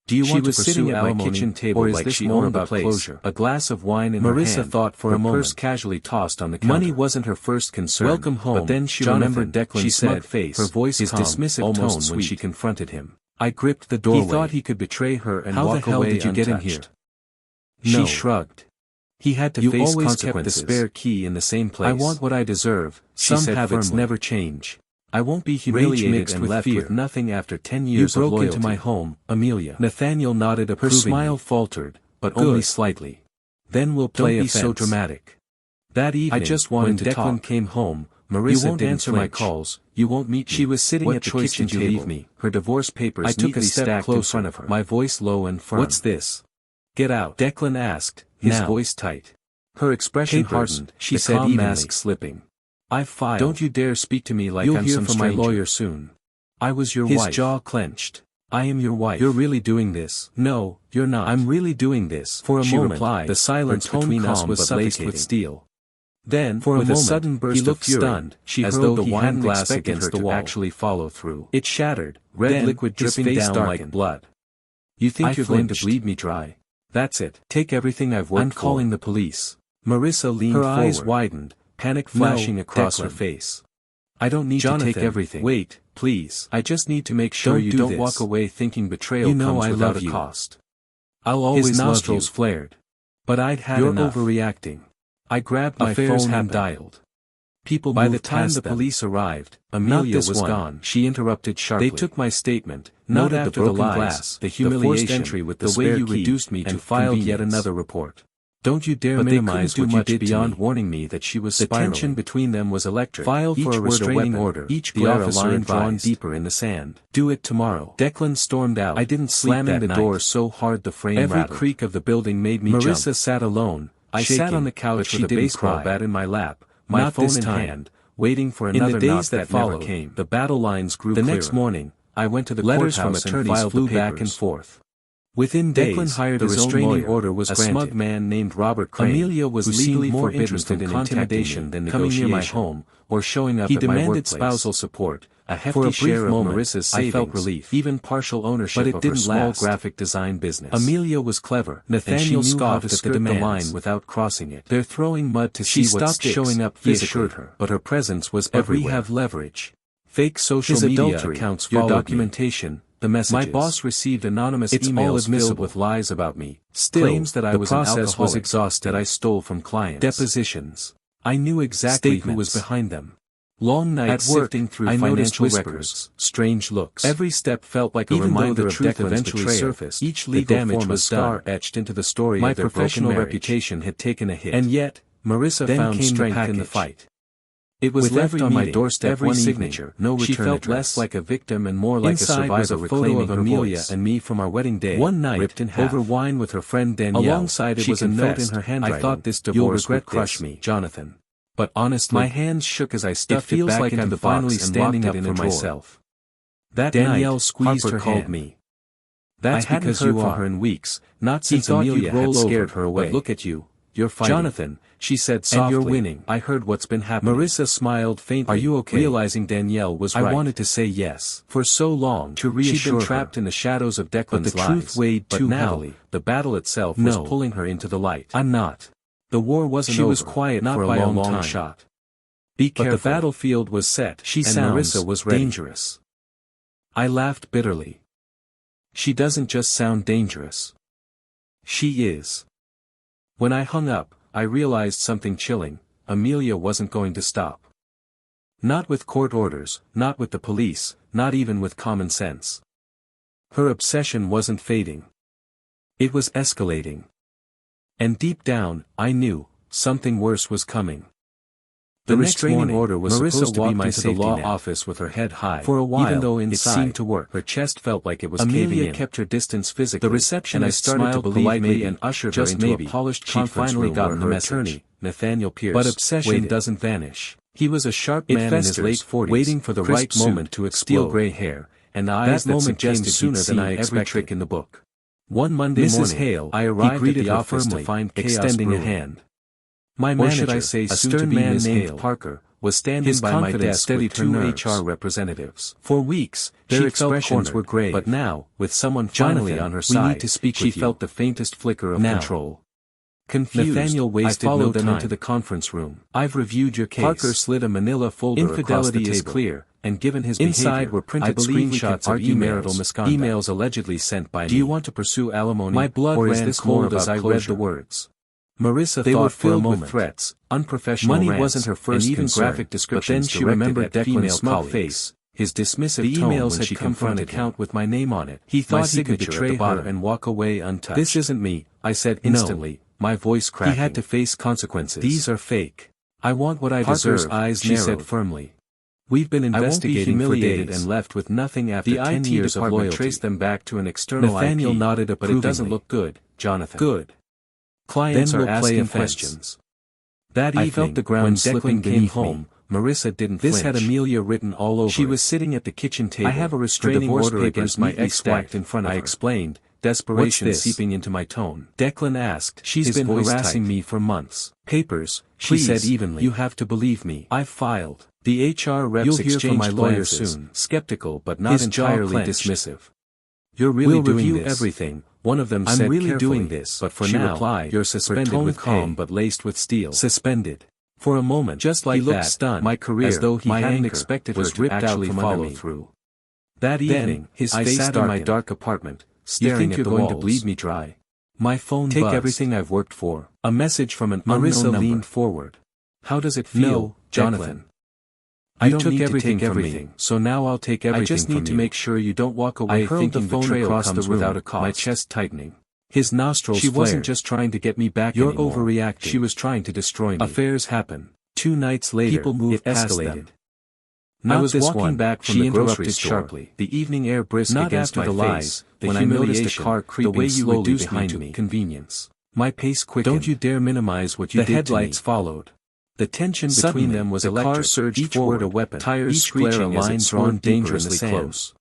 Do you want to pursue at my kitchen table, or is this more about closure? A glass of wine in Marissa her hand, thought for a moment, purse casually tossed on the counter. Money wasn't her first concern. Welcome home. But then she remembered Declan's smug face, her voice his calm, dismissive tone sweet. When she confronted him. I gripped the doorway. He thought he could betray her and walk away. How the hell did you get in here? No. She shrugged. He had to face consequences. You always kept the spare key in the same place. I want what I deserve. Some habits never change. I won't be humiliated and left with nothing after 10 years of loyalty. You broke into my home, Amelia. Nathaniel nodded approvingly. Her smile faltered, but only slightly. Then we'll play offense. Don't be so dramatic. That evening, I just wanted when Declan came home, Marissa you won't answer my calls, you won't meet me. She was sitting at the kitchen table. Leave me? Her divorce papers I took a step closer in front of her. My voice low and firm. What's this? Get out. Declan asked, his voice tight. Her expression hardened, she said evenly. Mask slipping. I've filed. Don't you dare speak to me like I'm some stranger. You'll hear from my lawyer soon. I was your wife. His jaw clenched. I am your wife. You're really doing this. No, you're not. I'm really doing this. For a moment, replied, the silence between us was laced with steel. Then, for a moment, a sudden burst of fury, stunned, she as though the wine glass against the wall actually follow through. It shattered, red liquid dripping down like blood. You think you're going to bleed me dry? That's it. Take everything I've worked for. I'm calling the police. Marissa leaned forward. Her eyes widened, panic flashing across her face. I don't need to take everything. Wait, please. I just need to make sure you don't walk away thinking betrayal comes without a cost. I'll always love you. His nostrils flared. But I'd had enough. You're overreacting. I grabbed my phone and dialed. People by the time the police arrived, Amelia was gone. She interrupted sharply. They took my statement, noted the broken glass, the humiliation, entry with the way you reduced me to filed yet another report. Don't you dare minimize what you did beyond warning me that she was spiraling. The tension between them was electric. Filed for a restraining order. Each officer drawn deeper in the sand. Do it tomorrow. Declan stormed out. I didn't sleep slamming the door so hard the frame rattled. Every creak of the building made me jump. Marissa sat alone. I sat on the couch with a baseball bat in my lap, my phone in hand, waiting for another knock that never came. The battle lines grew clearer. The next morning, I went to the courthouse and filed the papers. Back and forth. Within days, Declan hired the restraining order was granted. A smug man named Robert Crane, Amelia was legally more interested in intimidation than coming near my home, or showing up at my workplace. He demanded spousal support, a hefty share of Marissa's savings, I felt relief, even partial ownership of her small graphic design business. Amelia was clever. Nathaniel scoffed at the line without crossing it. They're throwing mud to see what sticks. She stopped showing up physically, he assured her, but her presence was everywhere. We have leverage. Fake social media accounts followed your documentation. The messages. My boss received anonymous emails filled with lies about me. Still, claims that I was an alcoholic. The process was exhausted. That I stole from clients. Depositions. I knew exactly who was behind them. Long nights sifting through financial records. Strange looks. Every step felt like a reminder of Declan's eventually surfaced. Each legal damage was star etched into the story of their professional reputation had taken a hit. And yet, Marissa found strength in the fight. It was left on my doorstep every signature, no return. She felt less like a victim and more like a survivor reclaiming of Amelia and me from our wedding day. One night, ripped in half, over wine with her friend Danielle. Alongside it was a note in her handwriting. I thought this divorce would crush me, Jonathan. But honestly, my hands shook as I stuffed it back into the box and locked it in for myself. That Danielle squeezed her hand. Me. That's because you are her in weeks, not since Amelia had scared her away. But look at you, you're fighting. Jonathan, she said softly. And you're winning. I heard what's been happening. Marissa smiled faintly. Are you okay? Realizing Danielle was right. I wanted to say yes. For so long, to reassure she'd been trapped in the shadows of Declan's lies. But the truth weighed too heavily. The battle itself was pulling her into the light. I'm not. The war wasn't over. She was quiet not for a long shot. Be careful. But the battlefield was set. She and Marissa was ready. Dangerous. I laughed bitterly. She doesn't just sound dangerous. She is. When I hung up, I realized something chilling. Amelia wasn't going to stop. Not with court orders, not with the police, not even with common sense. Her obsession wasn't fading. It was escalating. And deep down, I knew, something worse was coming. The restraining order was supposed to be my safety net. Marissa walked into the law office with her head high. For a while, even though inside, it seemed to work. Her chest felt like it was caving in. Amelia kept her distance physically. The receptionist started to believe me and ushered her into a polished conference room where her attorney, Nathaniel Pierce, but obsession doesn't vanish. He was a sharp man in his late 40s, waiting for the right moment to explode. Steel gray hair, and eyes that suggested sooner than I expected. Every trick in the book. One Monday morning, Hale, I arrived at the office to find chaos extending a hand. My manager, or should I say, a stern man named Parker, was standing by my desk with two HR representatives. For weeks, their expressions were grave, but now, with someone finally on her side, she felt the faintest flicker of control. Confused, Nathaniel wasted no time. Into the conference room. I've reviewed your case. Parker slid a manila folder across the table. Infidelity is clear, and given his behavior, inside were printed screenshots of emails allegedly sent by me. Do you want to pursue alimony? My blood ran cold as I read the words. Marissa thought for a moment. With threats, unprofessional money rants, wasn't her first and even concern, graphic descriptions. But then she remembered Declan's smug face, his dismissive tone when she confronted account with my name on it. He thought he could betray her and walk away untouched. This isn't me, I said instantly, my voice cracking. He had to face consequences. These are fake. I want what I deserve, she said firmly. We've been investigating for days and left with nothing after 10 years of loyalty. Traced them back to an external Nathaniel IP, nodded approvingly. But it doesn't look good, Jonathan. Good. Clients are asking questions. That evening, I felt the ground slipping beneath me. Marissa didn't flinch. This had Amelia written all over. She was sitting at the kitchen table. I have a restraining order against my ex-wife in front of her. I explained, desperation seeping into my tone. Declan asked. She's been harassing me for months. Papers, she said evenly. You have to believe me. I've filed. The HR reps exchanged from my lawyer soon. Skeptical but not entirely dismissive. You're really doing this. Everything. One of them said I'm really doing this, but for now, replied, you're suspended with calm but laced with steel. Suspended. For a moment, just like that, stunned, my career, as though he hadn't expected her to actually follow through. That evening, his face sat in my dark apartment, staring at the walls. You think you're going to bleed me dry? My phone buzzed. Take everything I've worked for. A message from an unknown number. Leaned forward. How does it feel, Jonathan? You took everything from me, so now I'll take everything from you. I just need to make sure you don't walk away thinking the phone across the room without a cost. My chest tightening. His nostrils flared. She wasn't just trying to get me back anymore. You're overreacting. She was trying to destroy me. Affairs happen. 2 nights later, people moved past them. I was walking back from the grocery store. Sharply. The evening air brisk against my face, when I noticed a car creeping slowly behind me. Convenience. My pace quickened. Don't you dare minimize what you did to me. The headlights followed. The tension between them was electric. The car surged forward, a weapon, tires screeching as it drawn dangerously close.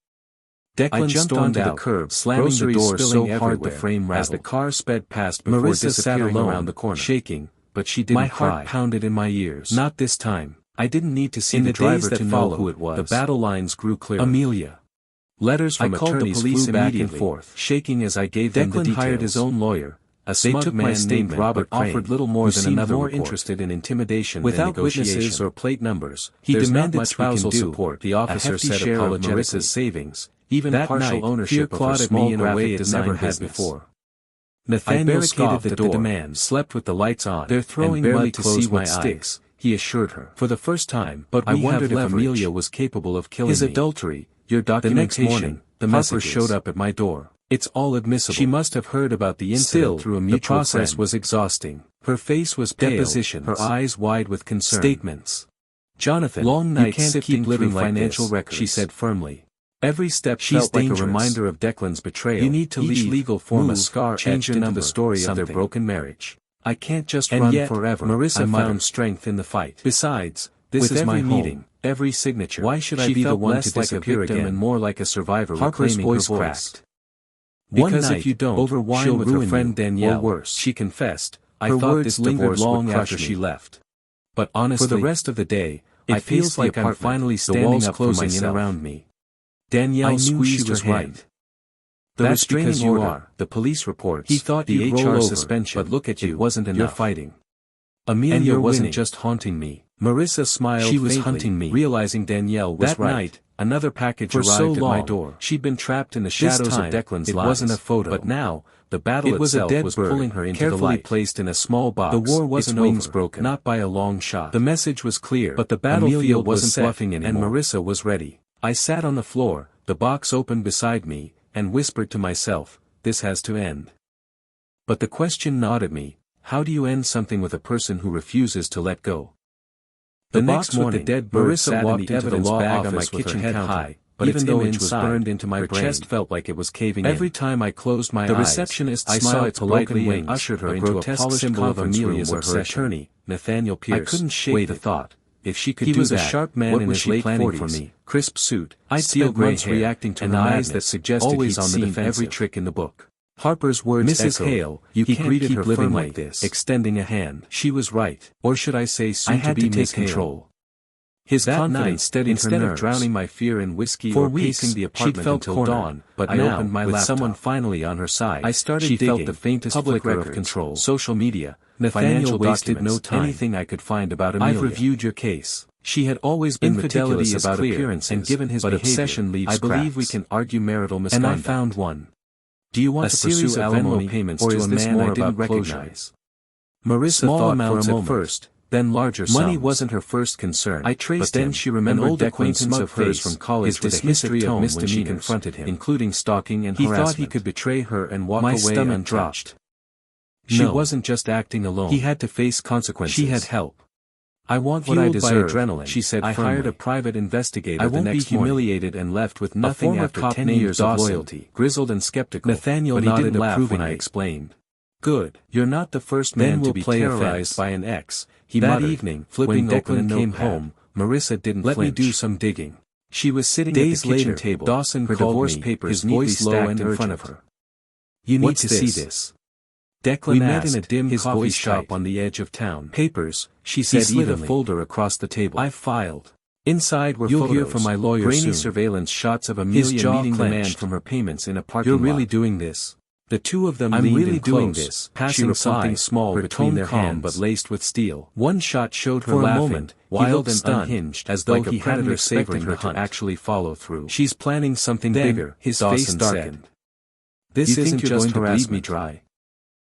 Declan jumped onto the curb, slamming the door so hard the frame rattled. As the car sped past before Marissa disappearing sat alone, around the corner, shaking, but she didn't cry. My heart pounded in my ears. Not this time. I didn't need to see the driver to know who it was. The battle lines grew clear. Amelia. Letters from attorneys flew back and forth, shaking as I gave them the details. Declan hired his own lawyer. A smug man named Robert offered little more than another more interested in intimidation without witnesses or plate numbers. He demanded spousal support. The officer said Marissa's savings, even partial ownership of her small graphic design business. Nathaniel scoffed at the demand, slept with the lights on. They're throwing mud to see what sticks, he assured her. For the first time, but I wondered if Amelia was capable of killing his adultery. Your documentation. The next morning, the messages showed up at my door. It's all admissible. She must have heard about the incident through a mutual friend. The process was exhausting. Her face was pale, depositions, her eyes wide with concern. Statements. Jonathan, long nights you can't keep living like financial records, she said firmly. Every step felt like a reminder of Declan's betrayal. You need to leave. Each legal form a scar etched into the story of their broken marriage. I can't just run forever. Marissa found strength in the fight. Besides, this is my meeting, every signature. Why should I be the one to disappear again and more like a survivor reclaiming her voice? Because if you don't, over wine with her friend Danielle, or worse, she confessed. I thought this lingered long after she left. But honestly, for the rest of the day, it feels like I'm finally standing up for myself. Around me. Danielle squeezed her hand. That's because you are. The police reports. He thought the HR suspension, but look at you. It wasn't enough. You're fighting. Amelia wasn't just haunting me. Marissa smiled. She was hunting me. Realizing Danielle was that right. Night, another package arrived at my door. She'd been trapped in the shadows of Declan's lies. It wasn't a photo. But now, the battle itself was pulling her into the light. Placed in a small box. The war wasn't its wings over, broken. Not by a long shot. The message was clear. But the battlefield wasn't bluffing anymore. And Marissa was ready. I sat on the floor, the box open beside me, and whispered to myself, this has to end. But the question gnawed at me, how do you end something with a person who refuses to let go? The next morning, the dead bird Marissa walked into the law office on my kitchen head high, but even though it was burned into my brain, her chest felt like it was caving in. Every time I closed my eyes, the receptionist smiled politely and ushered her into a polished symbol of Amelia's or her attorney, Nathaniel Pierce. I couldn't shake the thought. If she could do that, he was a sharp man in his late 40s, for me? Crisp suit, steel gray hair, reacting to and eyes that suggested always he'd seen every trick in the book. Harper's words Mrs. Hale, you can't keep living like this, extending a hand. She was right. Or should I say soon to be Miss Control. His confidence steadied instead of drowning my fear in whiskey or pacing the apartment until dawn, but I opened my laptop. With someone finally on her side, I started digging. Felt the faintest flicker of control. Social media, Nathaniel wasted no time. Anything I could find about Amelia. I've reviewed your case. She had always been meticulous about appearances, and given his behavior, obsession leaves I believe we can argue marital misconduct. And I found one. Do you want to pursue alimony payments or to a man I didn't recognize? Marissa thought for a moment. First, then larger sums. Money wasn't her first concern. I traced but then she remembered an old acquaintance of hers from college with a history of misdemeanors when she confronted him, including stalking and harassment. He thought he could betray her and walk away untouched. She wasn't just acting alone. He had to face consequences. She had help. I want what I deserve, adrenaline, she said firmly. I hired a private investigator the next morning. I won't be humiliated and left with nothing after 10 years of loyalty. Grizzled and skeptical, Nathaniel nodded approvingly. I explained. Good. You're not the first man to be terrorized by an ex, he muttered. That evening, when Declan came home, Marissa didn't flinch. Let me do some digging. She was sitting at the kitchen table. Dawson called divorce papers, his voice low and in front of her. You need to see this. Declan met in a dim coffee shop on the edge of town. Papers, she said evenly. He slid a folder across the table. I filed. Inside were photos, hear from my lawyer grainy soon. Surveillance shots of Amelia meeting the man from her payments in a parking lot. You're really doing this? The two of them leaned really doing this, passing something small between their hands but laced with steel. One shot showed her laughing, moment, wild and unhinged, as though like he hadn't expected her to actually follow through. She's planning something bigger, his face darkened. This isn't just harassment dry.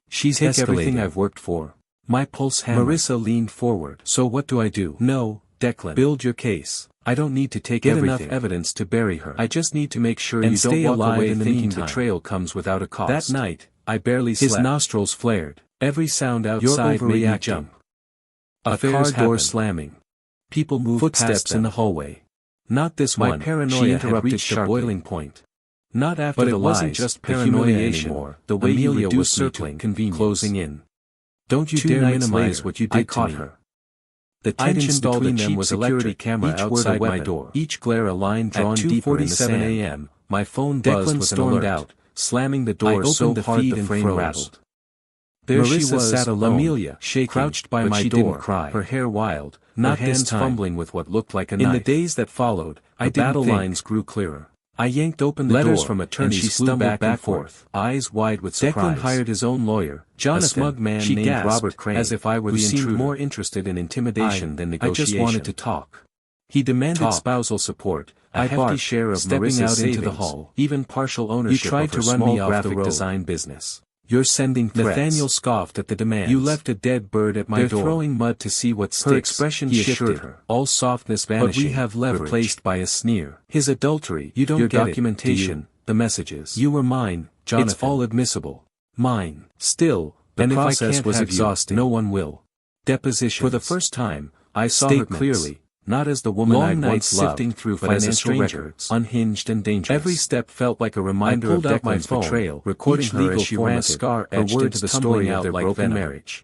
She's take everything I've worked for. My pulse hammered. Marissa leaned forward. So what do I do? No, Declan. Build your case. I don't need to take enough evidence to bury her. I just need to make sure you don't walk away thinking betrayal comes without a cost. That night, I barely slept. His nostrils flared. Every sound outside made me jump. A car door slamming. People moved footsteps in the hallway. Not this one. My paranoia had reached a boiling point. Not after the lies, wasn't just paranoia anymore. The way Amelia was circling, closing in. Don't you dare minimize what you did to me. The tension between them was security camera outside my door. Each glare a line drawn deeper in the sand. At 2:47 a.m., my phone buzzed with an alert. Out, slamming the door so hard the frame rattled. There Marissa she was, sat alone, Amelia, shaking, crouched by my door, her hair wild, not her hands fumbling with what looked like a knife. In the days that followed, the battle lines grew clearer. I yanked open the letters door, from attorneys and she stumbled back and forth, eyes wide with surprise. Declan hired his own lawyer, Jonathan, a smug man named gasped, Robert Crane, as if I were the intruder. Seemed more interested in intimidation than negotiation. I just wanted to talk. He demanded spousal support, a hefty share of stepping out into the hall, even partial ownership. You tried to run me off the design business. You're sending threats. Nathaniel scoffed at the demands. You left a dead bird at my door. They're throwing mud to see what sticks. Her expression shifted, her. All softness vanishing, but we have leverage, replaced by a sneer. His adultery, you don't your get documentation, it, the messages. You were mine, Jonathan. It's all admissible. Mine. Still, the process was exhausting. No one will. Depositions. For the first time, I saw her clearly. Not as the woman I'd once loved, sifting through but financial records, unhinged and dangerous. Every step felt like a reminder of Declan's betrayal, recording her as she ran a scar etched into the story of their broken marriage.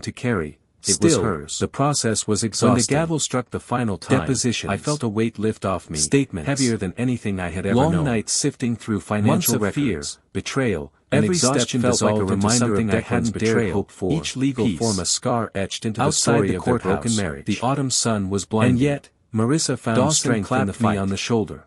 mine to carry, it was hers. The process was exhausting. When the gavel struck the final time, depositions, I felt a weight lift off me, statements, heavier than anything I had ever known. Long nights sifting through financial records, fear, betrayal, every step felt like a reminder of I hadn't dared hope for. Each legal form a scar etched into the story of their broken marriage. The autumn sun was blinding. And yet, Marissa found strength in the fight. Me on the shoulder.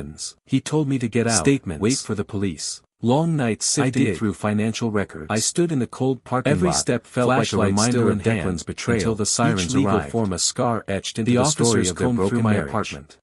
actions. He told me to get out, Statements. wait for the police. Long nights sifting through financial records. I stood in the cold parking lot. Every step felt like a reminder of Declan's betrayal. Until the sirens arrived. Form a scar etched into the story of their broken marriage. Apartment.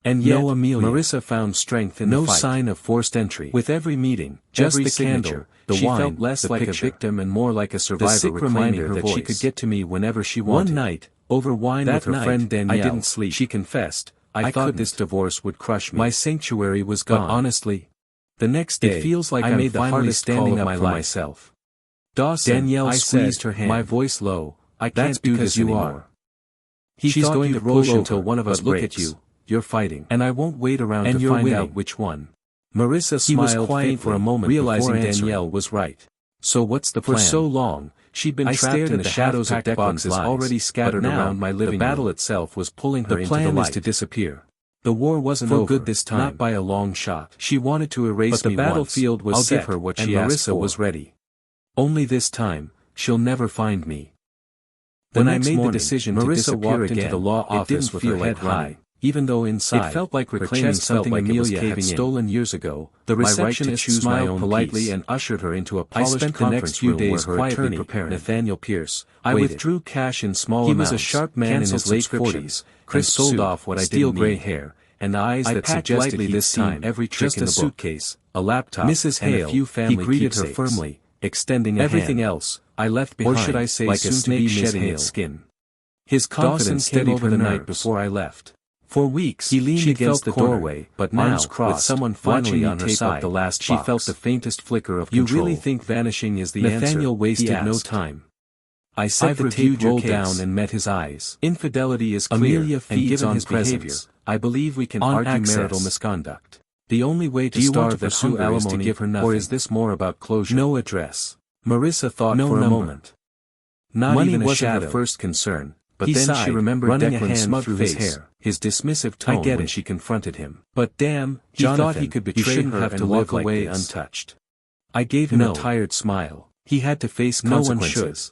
And yet, Amelia. Marissa found strength in the fight. No sign of forced entry. With every meeting, just the candle, she felt less like a victim and more like a survivor, reclining her voice. She could get to me whenever she wanted. One night, over wine with her friend Danielle, I didn't sleep. She confessed, I thought this divorce would crush me. My sanctuary was gone. But honestly, the next day, it feels like I made the hardest standing up for myself. Dawson, Danielle squeezed her hand, my voice low, I can't do this anymore. She's going to push until one of us breaks. Look at you, you're fighting. And I won't wait around to find out which one. Marissa smiled faintly for a moment, realizing Danielle was right. So what's the plan? For so long, she'd been trapped in the shadows of boxes already scattered around my living room. The battle itself was pulling her into the light. The plan is to disappear. The war wasn't over, good this time, not by a long shot. She wanted to erase me once. But the battlefield was set, give her what she asked for. Marissa was ready. Only this time, she'll never find me. When I made the decision to disappear again, into the law office with her head high, even though inside, it felt like reclaiming something Amelia had stolen years ago. The receptionist smiled politely and ushered her into a polished conference room where her attorney, Nathaniel Pierce, I withdrew cash in small amounts. He was a sharp man in his late 40s, and sold off what I didn't need. Gray hair, and eyes that suggested he'd seen every trick in the book. Just a suitcase, a laptop, Mrs. Hale, and a few family keepsakes. He greeted her firmly, extending a hand. Everything else, I left behind, or should I say, like a snake shedding its skin. His confidence came over the night before I left. For weeks, he leaned against the doorway, but now, with someone finally on her side, she felt the faintest flicker of control. You really think vanishing is the answer? Nathaniel wasted no time. I set the tape roll down and met his eyes. Infidelity is clear, Amelia feeds on his behavior. I believe we can argue marital misconduct. The only way to starve the hunger is to give her nothing. Or is this more about closure? No address. Marissa thought for a moment. Not even a shadow. Her first concern. But he then sighed, she remembered Declan's smug face, his hair, his dismissive tone when she confronted him. But damn, he thought he could betray her and walk away untouched. I gave him a tired smile. He had to face consequences. No one should.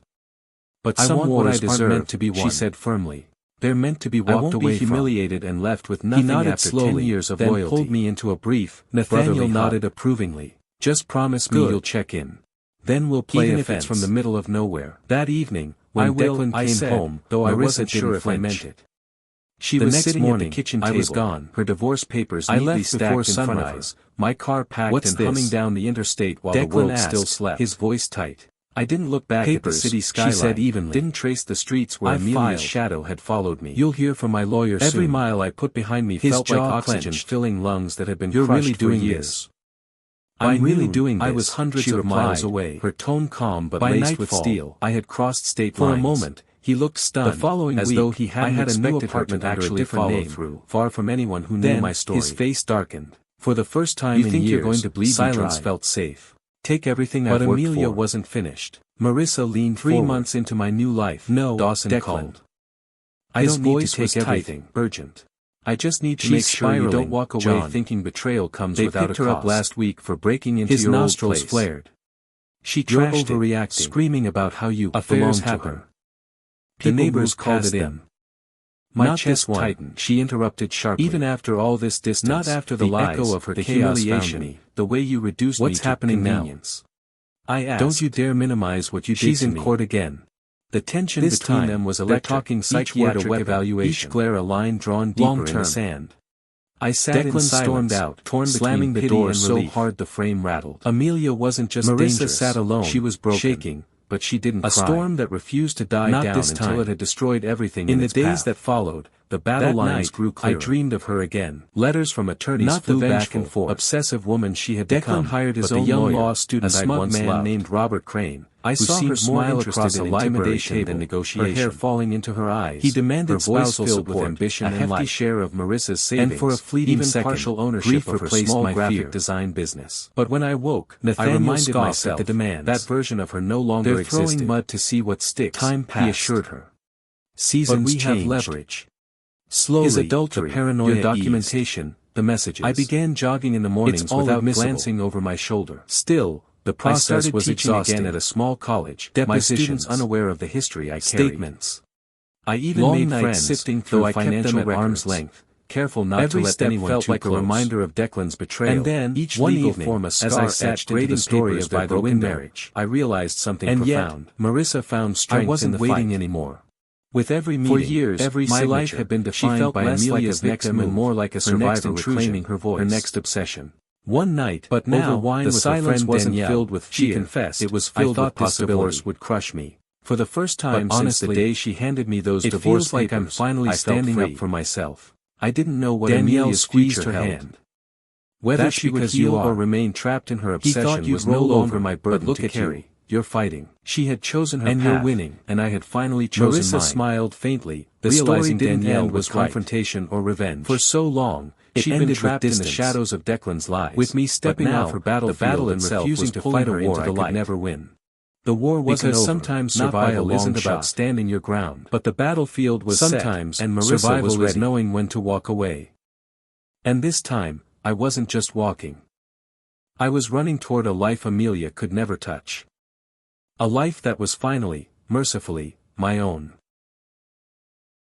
But some wars aren't meant to be won, she said firmly. They're meant to be walked away from. Humiliated and left with nothing. He nodded after slowly, 10 years of then loyalty. Pulled me into a brief, Nathaniel nodded approvingly. Just promise me you'll check in. Then we'll play even if it's from the middle of nowhere. That evening, when Declan came home, though I wasn't sure if I meant it. She was sitting at the kitchen table. I was gone. Her divorce papers neatly stacked in front of her. My car packed and humming down the interstate while the world still slept. His voice tight. I didn't look back at the city skyline. She said evenly. Didn't trace the streets where Amelia's shadow had followed me. You'll hear from my lawyer soon. Every mile I put behind me felt like oxygen filling lungs that had been crushed for years. I'm really doing this. I was hundreds of miles away, her tone calm but laced with steel. I had crossed state lines. For a moment, he looked stunned, the following as though he hadn't a new apartment actually followed through, far from anyone who knew my story. His face darkened. For the first time in years, you're going to bleed silence felt safe. Take everything I've worked for. But Amelia wasn't finished. Marissa leaned 3 months into my new life. No, Dawson called. I don't need to take everything, urgent. I just need to make sure you don't walk away thinking betrayal comes without a cost. They picked her up last week for breaking into your old place. His nostrils flared. She trashed it, screaming about how you affairs happen. The neighbors called it in. My chest tightened. She interrupted sharply. Even after all this distance, not after the echo of her humiliation, the way you reduced me to convenience. I asked. Don't you dare minimize what you did to me. She's in court again. The tension between them was electric. They're talking psychiatric evaluation. Each glare a line drawn deeper in the sand. I sat in silence, stormed out, slamming the door so hard the frame rattled. Amelia wasn't just dangerous. Marissa sat alone. She was broken, shaking, but she didn't cry. A storm that refused to die down until it had destroyed everything in its path. In the days that followed, the battle lines grew clearer. I dreamed of her again. Letters from attorneys flew back and forth. Obsessive woman she had become. Declan hired his own young law student, a smug man named Robert Crane. I saw her smile across a library table, and negotiation, her hair falling into her eyes. He demanded spousal support, ambition a hefty share of Marissa's savings, and for a fleeting second, partial ownership of her small graphic design business. But when I woke, Nathaniel reminded myself the demands. That version of her no longer existed. They're throwing mud to see what sticks, time passed, he assured her. Seasons but we changed. Have leverage. Slowly, his adultery, the paranoia, your documentation, the messages. I began jogging in the mornings without glancing over my shoulder. Still, the process was exhausting. Again at a small college, my students unaware of the history I carried. Statements. I even made friends, sifting through I financial kept them at arm's length, careful not to let anyone felt like close. A reminder of Declan's betrayal. And then, each one evening, form a scar as I sat grading the story of their broken marriage, I realized something profound. Yet, Marissa found strength in the waiting anymore. With every meeting, for years, my life had been defined by Amelia's next move, and more like a survivor reclaiming her voice, her next obsession. One night, but now, over wine the with silence wasn't Danielle, filled with fear. She confessed, it was filled with possibility. This would crush me. For the first time since the day she handed me those divorce papers, like I'm finally standing up for myself. I didn't know what Danielle Amelia's squeezed future her held. hand. Whether she would heal or remain trapped in her obsession was no longer my burden to carry. You're fighting. She had chosen her And path, you're winning. and I had finally chosen Marissa mine. smiled faintly, The story realizing didn't Danielle end with was right. confrontation or revenge. For so long, She'd been ended trapped with in the distance. shadows of Declan's lies. With me stepping but now, off her the battle and itself refusing was to pulling fight her her into into the the light. light. Never win. The war wasn't Because over. sometimes Not by a survival long isn't about shot. standing your ground. But the battlefield was Sometimes, set, and Marissa survival was is ready. knowing when to walk away. And this time, I wasn't just walking. I was running toward a life Amelia could never touch. A life that was finally, mercifully, my own.